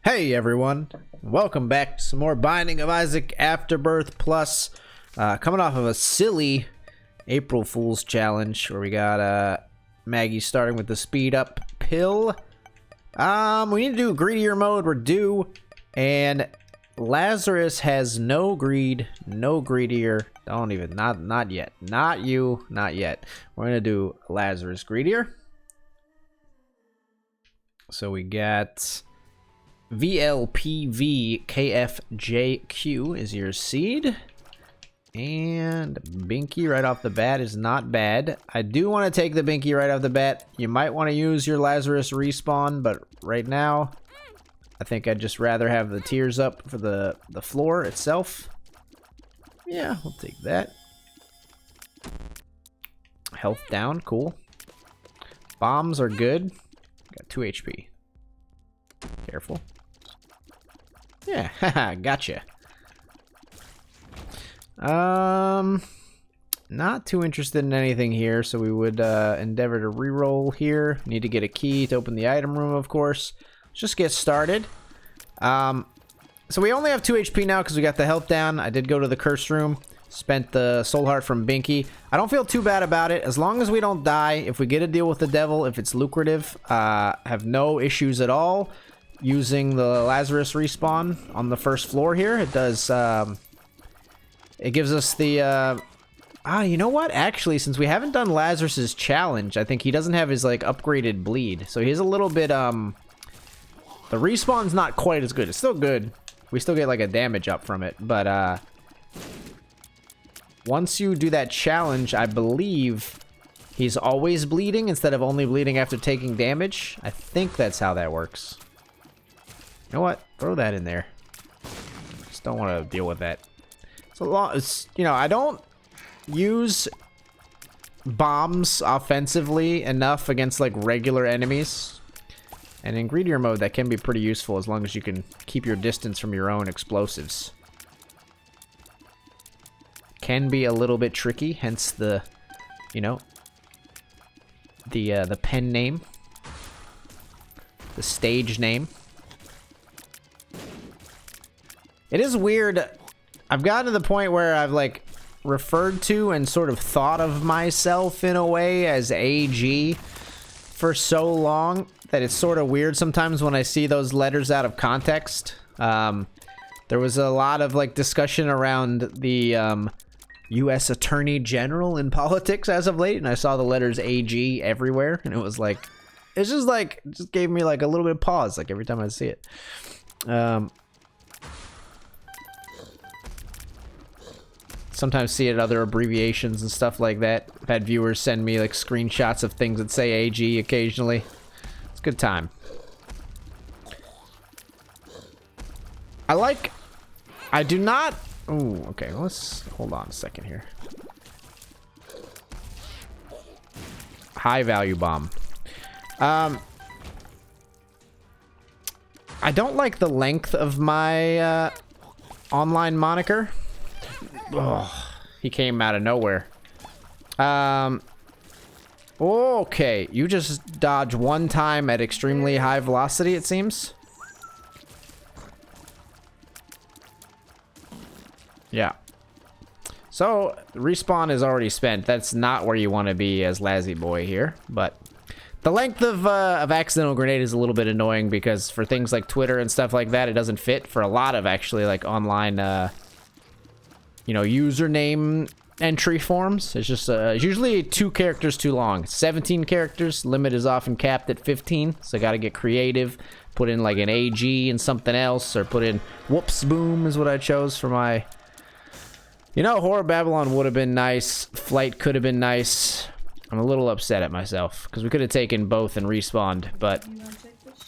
Hey everyone, welcome back to some more Binding of Isaac Afterbirth Plus. Coming off of a silly April Fool's challenge where we got Maggie starting with the speed up pill. We need to do greedier mode, we're due, and Lazarus has no greed, no greedier. Don't even, not yet. Not you, not yet. We're gonna do Lazarus greedier. So we got VLPV KFJQ is your seed. And Binky right off the bat is not bad. I do want to take the Binky right off the bat. You might want to use your Lazarus respawn, but right now, I think I'd just rather have the tears up for the floor itself. Yeah, we'll take that. Health down, cool. Bombs are good. Got 2 HP. Careful. Yeah, haha, gotcha. Not too interested in anything here, so we would endeavor to reroll here. Need to get a key to open the item room, of course. Let's just get started. So we only have 2 HP now because we got the health down. I did go to the curse room. Spent the soul heart from Binky. I don't feel too bad about it. As long as we don't die, if we get a deal with the devil, if it's lucrative, have no issues at all using the Lazarus respawn on the first floor here. It does, it gives us the, you know what? Actually, since we haven't done Lazarus's challenge, I think he doesn't have his, like, upgraded bleed. So he's a little bit, the respawn's not quite as good. It's still good. We still get, like, a damage up from it. But, once you do that challenge, I believe he's always bleeding instead of only bleeding after taking damage. I think that's how that works. You know what? Throw that in there. Just don't want to deal with that. It's, you know, I don't use bombs offensively enough against like regular enemies. And in greedier mode, that can be pretty useful as long as you can keep your distance from your own explosives. Can be a little bit tricky, hence the, you know, the pen name, the stage name. It is weird. I've gotten to the point where I've like referred to and sort of thought of myself in a way as AG for so long that it's sort of weird sometimes when I see those letters out of context. There was a lot of like discussion around the U.S. Attorney General in politics as of late, and I saw the letters AG everywhere, and it was like, it's just like, it just gave me like a little bit of pause, like every time I see it. Sometimes see it other abbreviations and stuff like that. I've had viewers send me like screenshots of things that say AG occasionally. It's a good time. I do not. Ooh, okay, let's hold on a second here. High value bomb. I don't like the length of my online moniker. Oh, he came out of nowhere. Okay, you just dodge one time at extremely high velocity, it seems. Yeah. So, respawn is already spent. That's not where you want to be as Lazzy Boy here, but the length of accidental grenade is a little bit annoying because for things like Twitter and stuff like that, it doesn't fit for a lot of actually like online you know, username entry forms. It's just usually 2 characters too long. 17 characters, limit is often capped at 15, so I gotta get creative, put in like an AG and something else, or put in whoops boom is what I chose for my, you know, Horror Babylon would have been nice, Flight could have been nice. I'm a little upset at myself because we could have taken both and respawned, but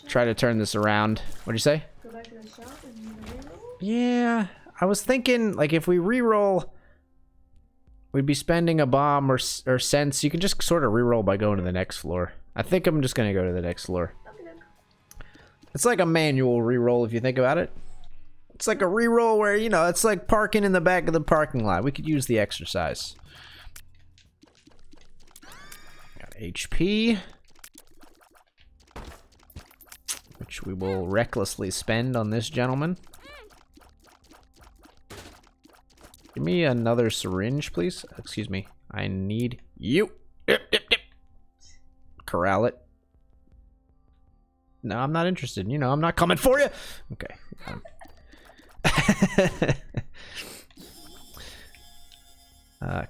try to turn this around. What'd you say? Go back to the shop and reroll? Yeah, I was thinking, like, if we reroll, we'd be spending a bomb or cents. You can just sort of reroll by going to the next floor. I think I'm just going to go to the next floor. Okay. It's like a manual reroll if you think about it. It's like a reroll where, you know, it's like parking in the back of the parking lot. We could use the exercise. Got HP. which we will recklessly spend on this gentleman. Give me another syringe, please. Excuse me. I need you. Dip, dip, dip. Corral it. No, I'm not interested. You know, I'm not coming for you. Okay.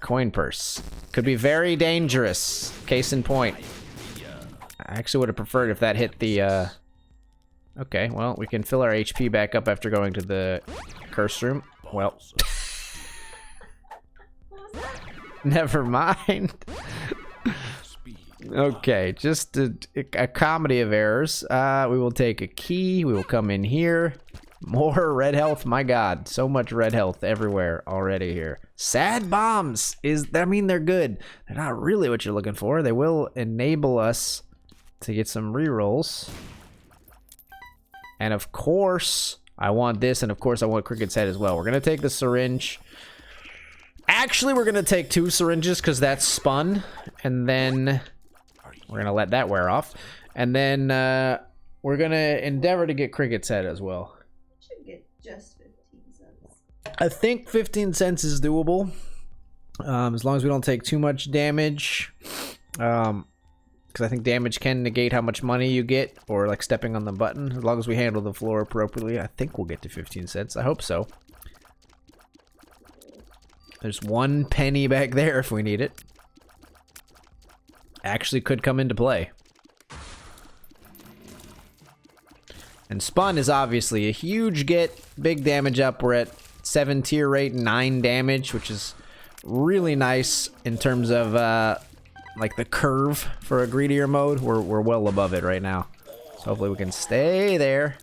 Coin purse. Could be very dangerous. Case in point. I actually would have preferred if that hit the, Okay, well, we can fill our HP back up after going to the curse room. Well. Never mind. Okay, just a comedy of errors. We will take a key. We will come in here. More red health. My god, so much red health everywhere already here. Sad bombs I mean, they're good. They're not really what you're looking for. They will enable us to get some rerolls. And of course, I want this, and of course I want Cricket's head as well. We're gonna take the syringe. Actually, we're gonna take 2 syringes because that's spun, and then we're gonna let that wear off, and then we're gonna endeavor to get Cricket's head as well. Should get just 15 cents. I think 15 cents is doable, as long as we don't take too much damage, because I think damage can negate how much money you get, or like stepping on the button. As long as we handle the floor appropriately, I think we'll get to 15 cents. I hope so. There's 1 penny back there if we need it. Actually could come into play. And spun is obviously a huge get. Big damage up. We're at 7 tier rate, 9 damage, which is really nice in terms of like the curve for a greedier mode. We're well above it right now. So hopefully we can stay there.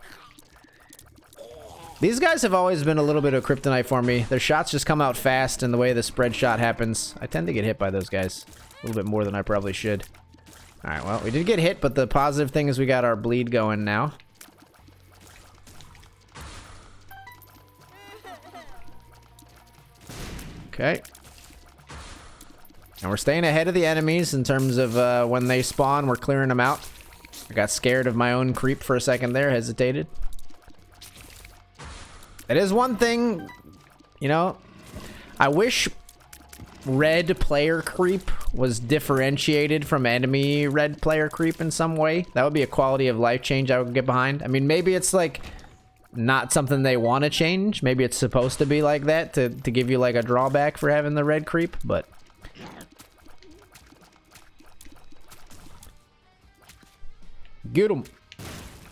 These guys have always been a little bit of kryptonite for me. Their shots just come out fast, and the way the spread shot happens, I tend to get hit by those guys. A little bit more than I probably should. Alright, well, we did get hit, but the positive thing is we got our bleed going now. Okay. And we're staying ahead of the enemies in terms of when they spawn, we're clearing them out. I got scared of my own creep for a second there, hesitated. It is one thing, you know, I wish red player creep was differentiated from enemy red player creep in some way. That would be a quality of life change I would get behind. I mean, maybe it's like not something they want to change. Maybe it's supposed to be like that to give you like a drawback for having the red creep, but... Get 'em.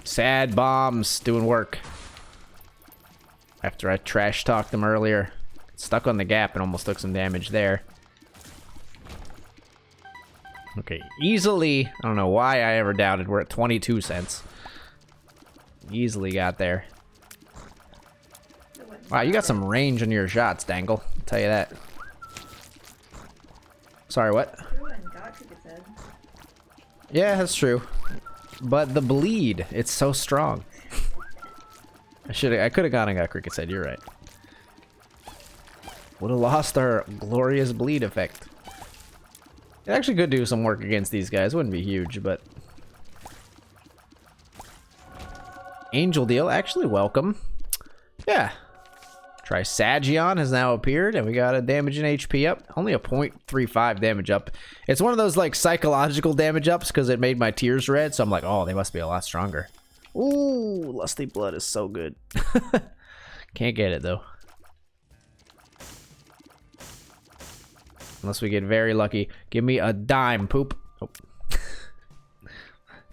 Sad bombs doing work. After I trash talked them earlier. Stuck on the gap and almost took some damage there. Okay, easily. I don't know why I ever doubted. We're at 22 cents. Easily got there. Wow, you got some range on your shots, Dangle. I'll tell you that. Sorry, what? Yeah, that's true. But the bleed, it's so strong. I could have gone and got Cricket's head, you're right. Would have lost our glorious bleed effect. It actually could do some work against these guys. Wouldn't be huge, but... Angel deal, actually welcome. Yeah. Trisagion has now appeared, and we got a damage and HP up. Only a 0.35 damage up. It's one of those, like, psychological damage ups, because it made my tears red, so I'm like, oh, they must be a lot stronger. Ooh, Lusty Blood is so good. Can't get it, though. Unless we get very lucky. Give me a dime, poop. Oh.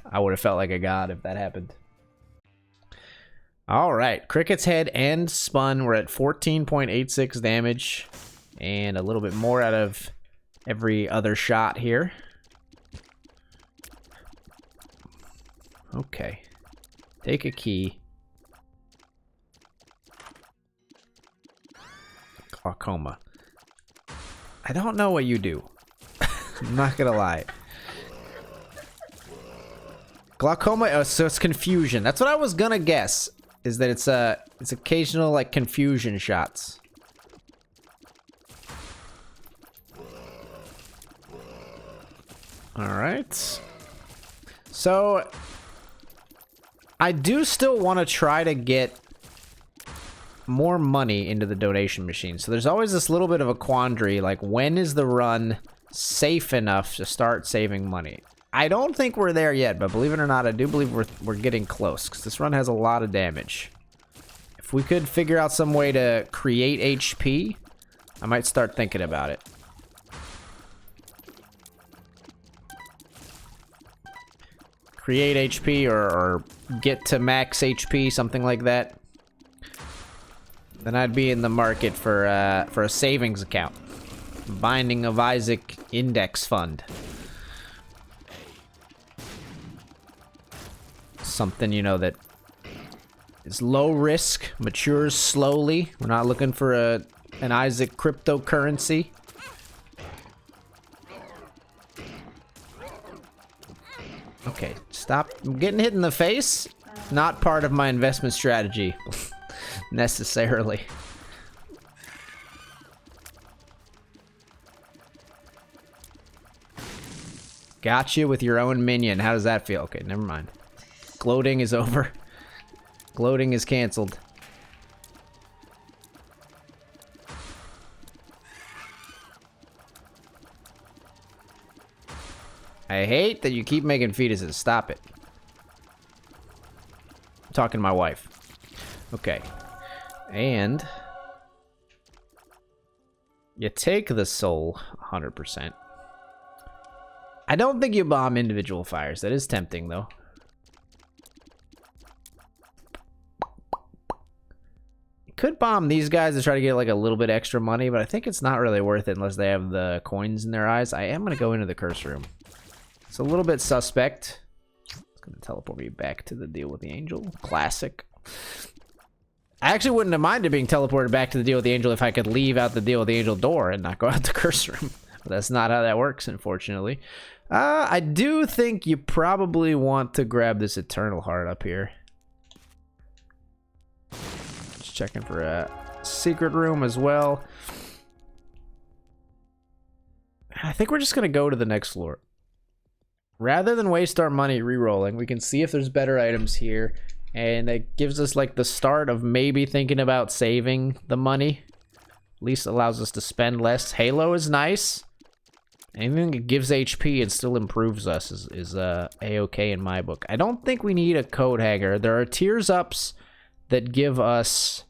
I would have felt like a god if that happened. Alright, Cricket's head and spun. We're at 14.86 damage. And a little bit more out of every other shot here. Okay. Take a key. Glaucoma. I don't know what you do. I'm not gonna lie. Glaucoma, oh, so it's confusion. That's what I was gonna guess. Is that it's occasional like confusion shots. All right. So I do still want to try to get more money into the donation machine. So there's always this little bit of a quandary, like when is the run safe enough to start saving money? I don't think we're there yet, but believe it or not, I do believe we're getting close, because this run has a lot of damage. If we could figure out some way to create HP, I might start thinking about it. Create HP or get to max HP, something like that. Then I'd be in the market for a savings account. Binding of Isaac Index Fund. Something, you know, that is low risk, matures slowly. We're not looking for an Isaac cryptocurrency. Okay, stop getting hit in the face. Not part of my investment strategy, necessarily. Got you with your own minion. How does that feel? Okay, never mind. Gloating is over. Gloating is canceled. I hate that you keep making fetuses. Stop it. I'm talking to my wife. Okay. And you take the soul 100%. I don't think you bomb individual fires. That is tempting, though. Could bomb these guys to try to get like a little bit extra money, but I think it's not really worth it unless they have the coins in their eyes. I am going to go into the curse room. It's a little bit suspect. It's going to teleport me back to the deal with the angel. Classic. I actually wouldn't have minded being teleported back to the deal with the angel if I could leave out the deal with the angel door and not go out the curse room. But that's not how that works, unfortunately. I do think you probably want to grab this eternal heart up here. Just checking for a secret room as well. I think we're just going to go to the next floor. Rather than waste our money re-rolling, we can see if there's better items here. And it gives us like the start of maybe thinking about saving the money. At least allows us to spend less. Halo is nice. Anything that gives HP and still improves us is A-okay in my book. I don't think we need a code hanger. There are tears ups that give us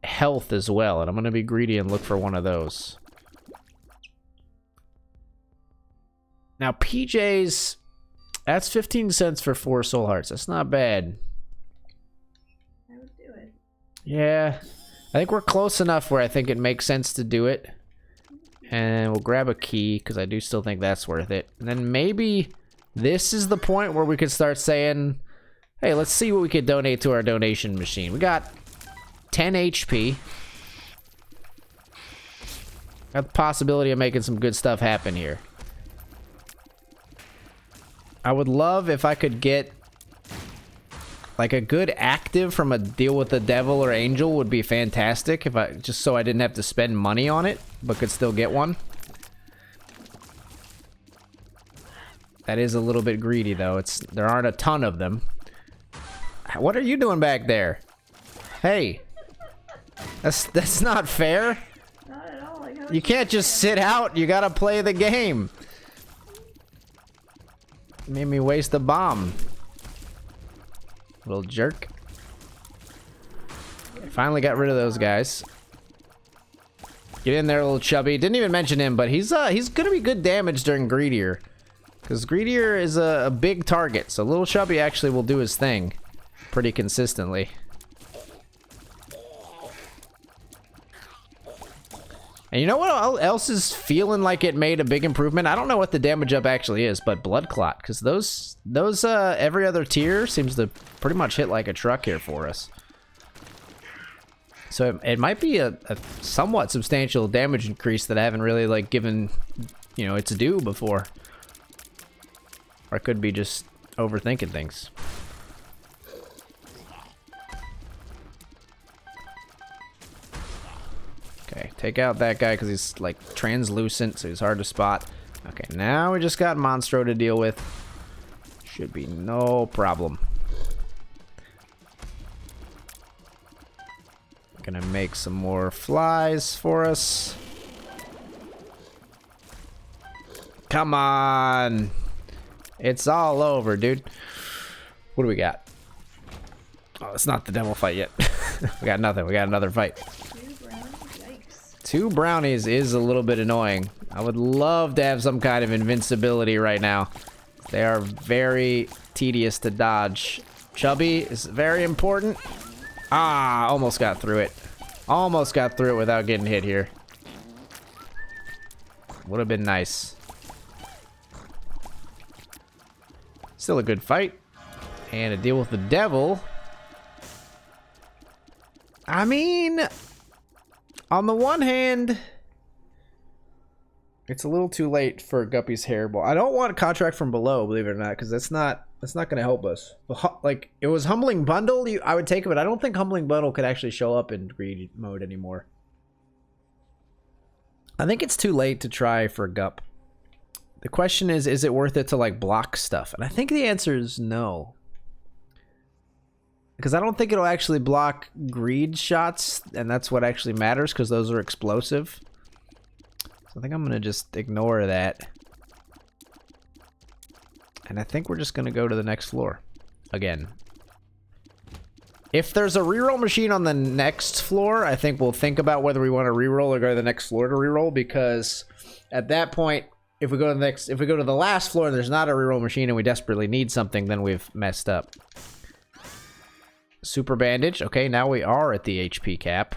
health as well. And I'm going to be greedy and look for one of those. Now, PJs, that's 15 cents for 4 soul hearts. That's not bad. I would do it. Yeah. I think we're close enough where I think it makes sense to do it. And we'll grab a key, because I do still think that's worth it. And then maybe this is the point where we could start saying, hey, let's see what we could donate to our donation machine. We got 10 HP. Got the possibility of making some good stuff happen here. I would love if I could get like a good active from a deal with the devil or angel would be fantastic, if I just so I didn't have to spend money on it but could still get one. That is a little bit greedy though. There aren't a ton of them. What are you doing back there? Hey. That's not fair. Not at all. Like, you can't just sit out. You got to play the game. Made me waste a bomb. Little jerk. Okay, finally got rid of those guys. Get in there, little chubby. Didn't even mention him, but he's gonna be good damage during Greedier. Because Greedier is a big target, so little chubby actually will do his thing pretty consistently. And you know what else is feeling like it made a big improvement? I don't know what the damage up actually is, but Blood Clot, because those every other tier seems to pretty much hit like a truck here for us. So it might be a somewhat substantial damage increase that I haven't really like given, you know, its due before. Or I could be just overthinking things. Okay, take out that guy because he's like translucent, so he's hard to spot. Okay, now we just got Monstro to deal with. Should be no problem. Gonna make some more flies for us. Come on. It's all over, dude. What do we got? Oh, it's not the devil fight yet. We got nothing. We got another fight. 2 brownies? Yikes. 2 brownies is a little bit annoying. I would love to have some kind of invincibility right now. They are very tedious to dodge. Chubby is very important. Ah, almost got through it. Almost got through it without getting hit here. Would have been nice. Still a good fight. And a deal with the devil. I mean, on the one hand, it's a little too late for Guppy's hairball. I don't want a contract from below, believe it or not, because that's not going to help us. Like, it was Humbling Bundle, I would take it, but I don't think Humbling Bundle could actually show up in greed mode anymore. I think it's too late to try for Gupp. The question is it worth it to, like, block stuff? And I think the answer is no. Because I don't think it'll actually block greed shots, and that's what actually matters, because those are explosive. So I think I'm going to just ignore that. And I think we're just going to go to the next floor. Again. If there's a reroll machine on the next floor, I think we'll think about whether we want to reroll or go to the next floor to reroll, because at that point, if we go to the last floor and there's not a reroll machine and we desperately need something, then we've messed up. Super bandage. Okay, now we are at the HP cap.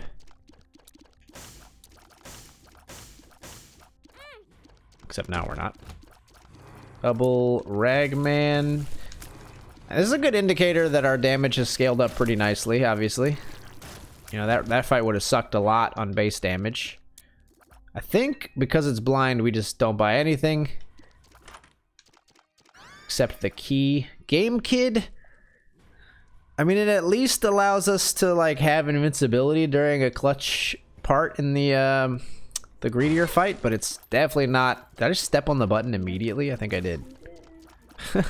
Except now we're not. Double Ragman. This is a good indicator that our damage has scaled up pretty nicely, obviously. You know, that fight would have sucked a lot on base damage. I think because it's blind, we just don't buy anything. Except the key. Game Kid. I mean, it at least allows us to, like, have invincibility during a clutch part in the greedier fight, but it's definitely not... Did I just step on the button immediately? I think I did. I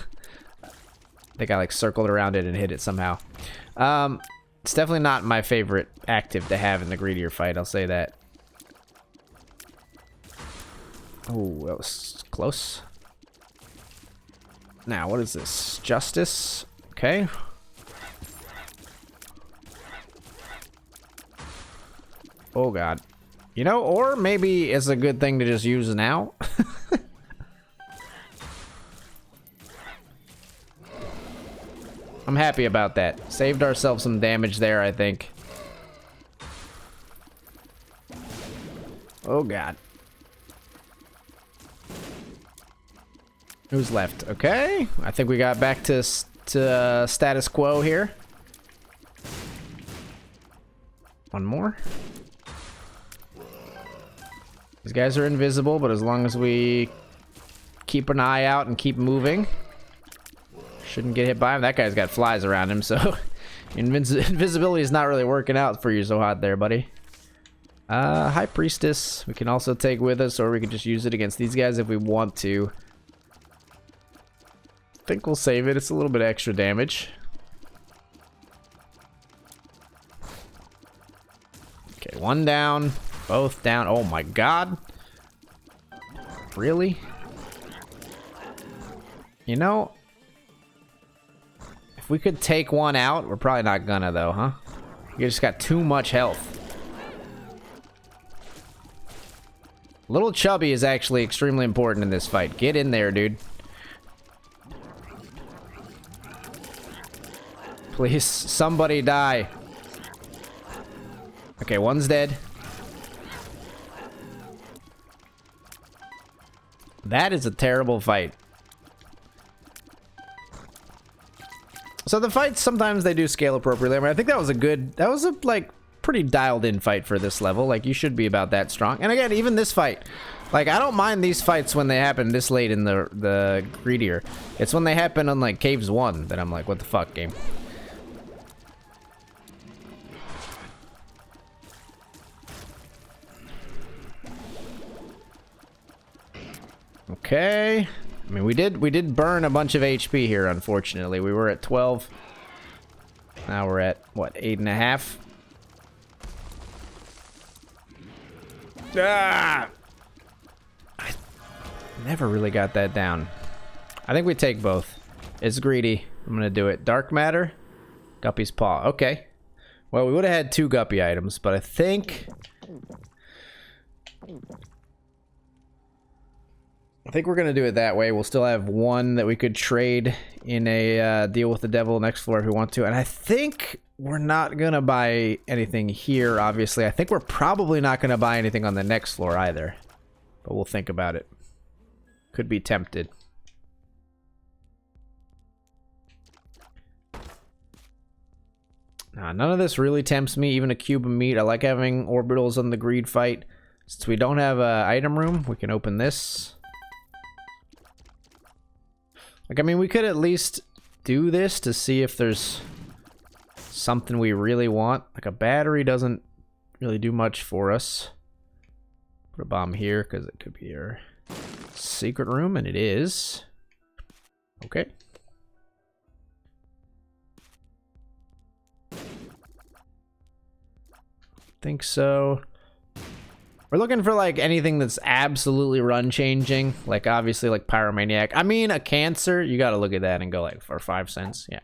think I, like, circled around it and hit it somehow. It's definitely not my favorite active to have in the greedier fight, I'll say that. Oh, that was close. Now, what is this? Justice? Okay. Oh god. You know, or maybe it's a good thing to just use now. I'm happy about that. Saved ourselves some damage there, I think. Oh god. Who's left? Okay. I think we got back to status quo here. One more. These guys are invisible, but as long as we keep an eye out and keep moving, shouldn't get hit by him. That guy's got flies around him, so invisibility is not really working out for you so hot there, buddy. High Priestess, we can also take with us, or we can just use it against these guys if we want to. I think we'll save it. It's a little bit extra damage. Okay, one down. Both down. Oh my god. Really? You know, if we could take one out, we're probably not gonna though, huh? You just got too much health. Little Chubby is actually extremely important in this fight. Get in there, dude. Please, somebody die. Okay, one's dead. That is a terrible fight. So the fights, sometimes they do scale appropriately. I mean, I think that was a like pretty dialed in fight for this level. Like, you should be about that strong. And again, even this fight, like, I don't mind these fights when they happen this late in the greedier. It's when they happen on like Caves 1 that I'm like, what the fuck, game? Okay. I mean, we did burn a bunch of HP here, unfortunately. We were at 12. Now we're at, what, 8.5? Ah! I never really got that down. I think we take both. It's greedy. I'm gonna do it. Dark matter. Guppy's paw. Okay. Well, we would have had 2 guppy items, but I think we're gonna do it that way. We'll still have 1 that we could trade in a deal with the devil next floor if we want to. And I think we're not gonna buy anything here, obviously. I think we're probably not gonna buy anything on the next floor either. But we'll think about it. Could be tempted. Nah, none of this really tempts me, even a cube of meat. I like having orbitals on the greed fight. Since we don't have an item room, we can open this. Like, I mean, we could at least do this to see if there's something we really want. Like, a battery doesn't really do much for us. Put a bomb here, because it could be our secret room, and it is. Okay. Think so. We're looking for like anything that's absolutely run changing, like obviously like Pyromaniac. I mean, a cancer, you gotta look at that and go like for 5 cents. Yeah.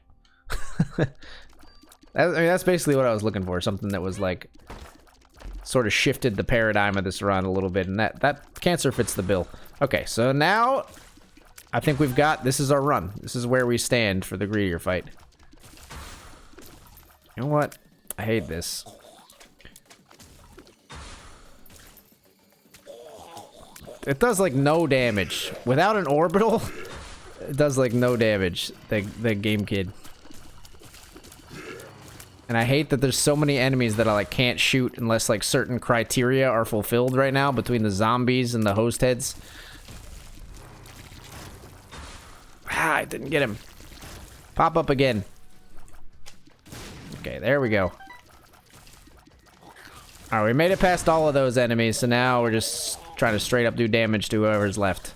I mean, that's basically what I was looking for, something that was like sort of shifted the paradigm of this run a little bit, and that cancer fits the bill. Okay, so now I think we've got, this is our run. This is where we stand for the greedier fight. You know what? I hate this. It does like no damage. Without an orbital, it does like no damage, the game kid. And I hate that there's so many enemies that I like can't shoot unless like certain criteria are fulfilled right now between the zombies and the host heads. Ah, I didn't get him. Pop up again. Okay, there we go. Alright, we made it past all of those enemies, so now we're just trying to straight up do damage to whoever's left.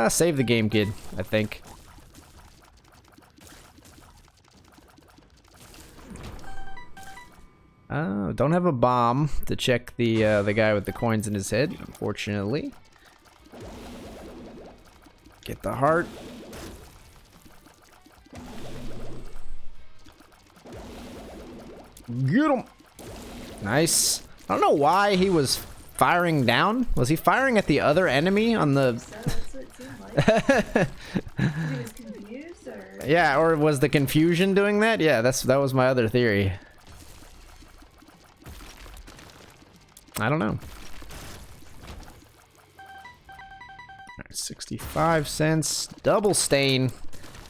Save the game, kid, I think. Don't have a bomb to check the guy with the coins in his head, unfortunately. Get the heart. Get him! Nice. I don't know why he was firing down. Was he firing at the other enemy on the... That's what it seemed like. He was confused, or... Yeah, or was the confusion doing that? Yeah, that was my other theory. I don't know. Alright, 65 cents. Double stain.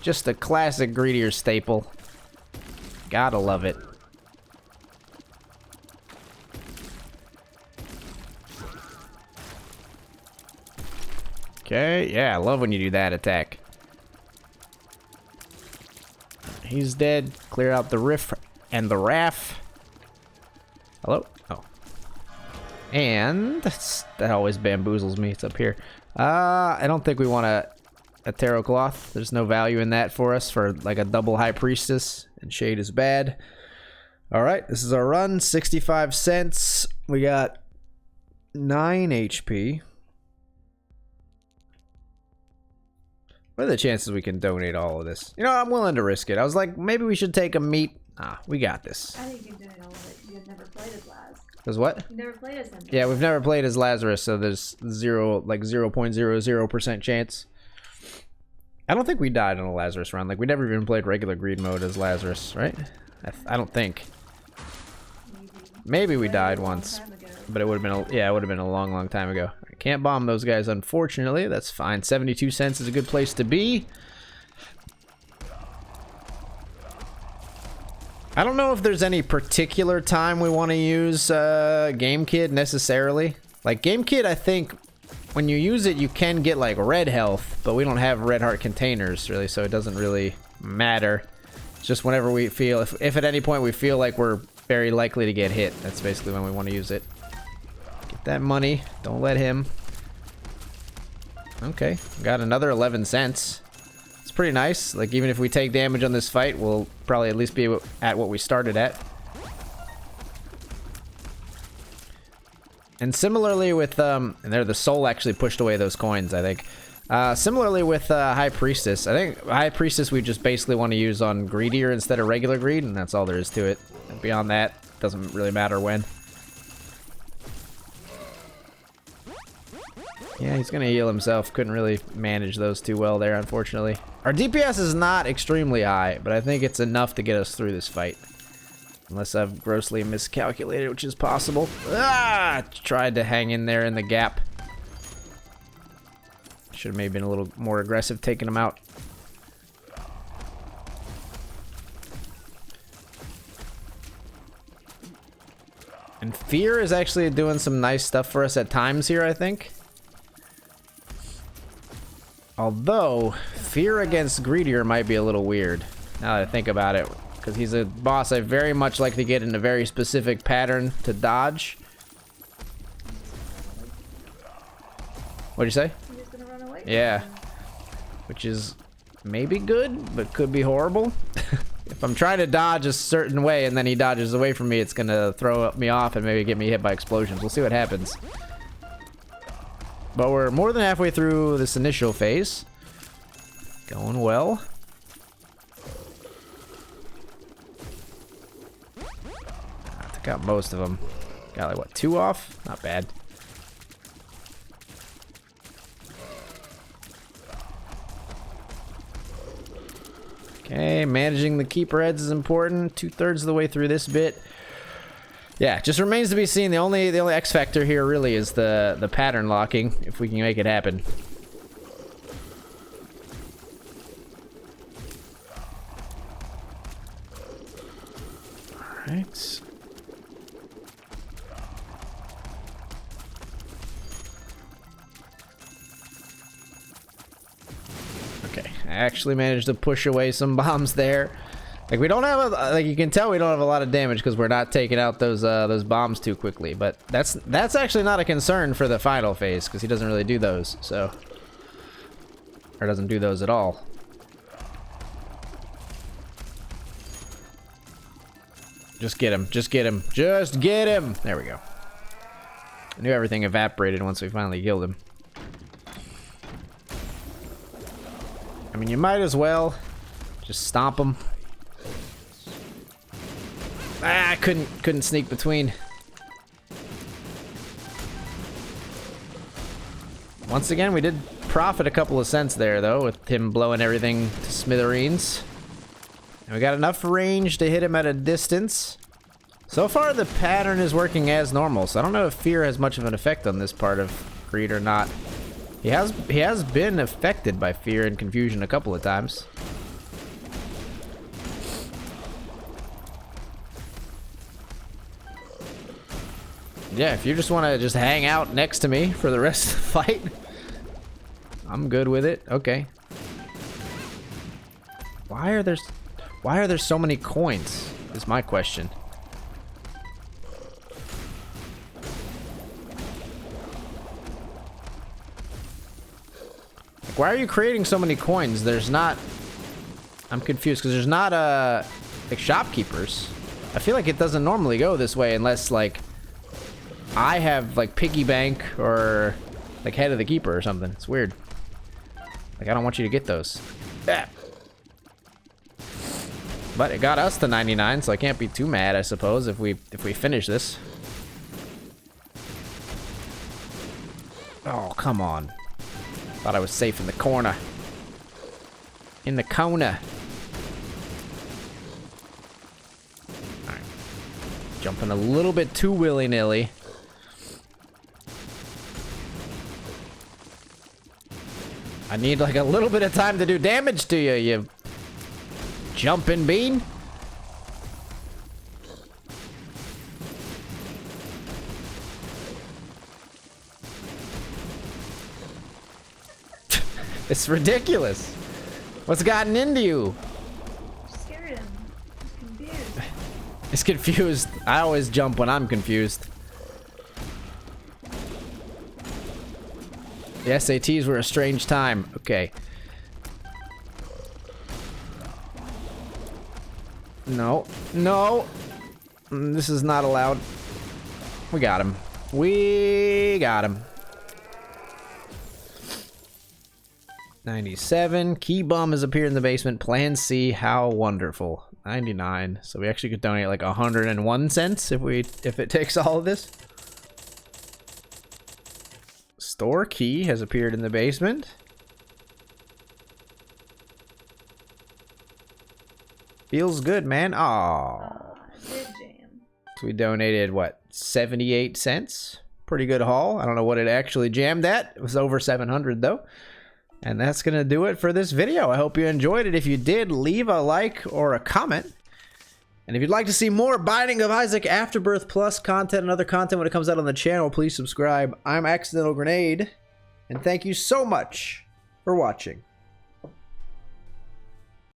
Just a classic greedier staple. Gotta love it. Okay, yeah, I love when you do that attack. He's dead. Clear out the riff and the raff. Hello? Oh. And that always bamboozles me. It's up here. I don't think we want a tarot cloth. There's no value in that for us for like a double high priestess, and shade is bad. All right, this is our run. 65 cents. We got 9 HP. What are the chances we can donate all of this? You know, I'm willing to risk it. I was like, maybe we should take a meat. Ah, we got this. I think you can donate all of it. You have never played as Laz. Does what? You never played as him. Yeah, we've never played as Lazarus, so there's 0.00% chance. I don't think we died on a Lazarus run. Like, we never even played regular greed mode as Lazarus, right? I don't think. Maybe we died once, but it would have been it would have been a long time ago. I can't bomb those guys, unfortunately. That's fine. 72 cents is a good place to be. I don't know if there's any particular time we want to use Game Kid necessarily. Like Game Kid, I think when you use it, you can get like red health, but we don't have red heart containers really, so it doesn't really matter. It's just whenever we feel, if at any point we feel like we're very likely to get hit, that's basically when we want to use it. Get that money. Don't let him. Okay, got another 11 cents. It's pretty nice. Like, even if we take damage on this fight, we'll probably at least be at what we started at. And similarly with, and there, the soul actually pushed away those coins, I think. Similarly with High Priestess, I think High Priestess we just basically want to use on Greedier instead of regular Greed, and that's all there is to it. And beyond that, doesn't really matter when. Yeah, he's gonna heal himself. Couldn't really manage those too well there, unfortunately. Our DPS is not extremely high, but I think it's enough to get us through this fight. Unless I've grossly miscalculated, which is possible. Ah! Tried to hang in there in the gap. Should have maybe been a little more aggressive taking him out. And Fear is actually doing some nice stuff for us at times here, I think. Although, Fear against Greedier might be a little weird, now that I think about it. Because he's a boss I very much like to get in a very specific pattern to dodge. What'd you say? I'm just gonna run away. Yeah. Which is maybe good, but could be horrible. If I'm trying to dodge a certain way and then he dodges away from me, it's gonna throw me off and maybe get me hit by explosions. We'll see what happens. But we're more than halfway through this initial phase. Going well. I took out most of them. Got like, what, 2 off? Not bad. Okay, managing the keeper heads is important. 2/3 of the way through this bit. Yeah, just remains to be seen. The only X factor here really is the pattern locking, if we can make it happen. All right. Okay, I actually managed to push away some bombs there. Like, we don't have like, you can tell we don't have a lot of damage because we're not taking out those bombs too quickly. But that's actually not a concern for the final phase because he doesn't really do those, so, or doesn't do those at all. Just get him, just get him, just get him. There we go. I knew everything evaporated once we finally killed him. I mean, you might as well just stomp him. Ah, I couldn't sneak between. Once again, we did profit a couple of cents there, though, with him blowing everything to smithereens. And we got enough range to hit him at a distance. So far, the pattern is working as normal, so I don't know if Fear has much of an effect on this part of Greed or not. He has been affected by Fear and Confusion a couple of times. Yeah, if you just want to just hang out next to me for the rest of the fight, I'm good with it. Okay. Why are there so many coins? Is my question. Like, why are you creating so many coins? There's not. I'm confused because there's not like shopkeepers. I feel like it doesn't normally go this way unless like I have like piggy bank or like head of the keeper or something. It's weird. Like, I don't want you to get those. Ah. But it got us to 99, so I can't be too mad, I suppose, if we finish this. Oh, come on. Thought I was safe in the corner. In the corner. Alright. Jumping a little bit too willy-nilly. I need like a little bit of time to do damage to you, you jumping bean. It's ridiculous. What's gotten into you? Scared him. He's confused. He's confused. I always jump when I'm confused. The SATs were a strange time. Okay. No. No. This is not allowed. We got him. We got him. 97. Key bum has appeared in the basement. Plan C. How wonderful. 99. So we actually could donate like 101 cents if it takes all of this. Store key has appeared in the basement. Feels good, man. Aww. Good jam. So we donated, what, 78 cents? Pretty good haul. I don't know what it actually jammed at. It was over 700, though. And that's going to do it for this video. I hope you enjoyed it. If you did, leave a like or a comment. And if you'd like to see more Binding of Isaac Afterbirth Plus content and other content when it comes out on the channel, please subscribe. I'm Accidental Grenade, and thank you so much for watching.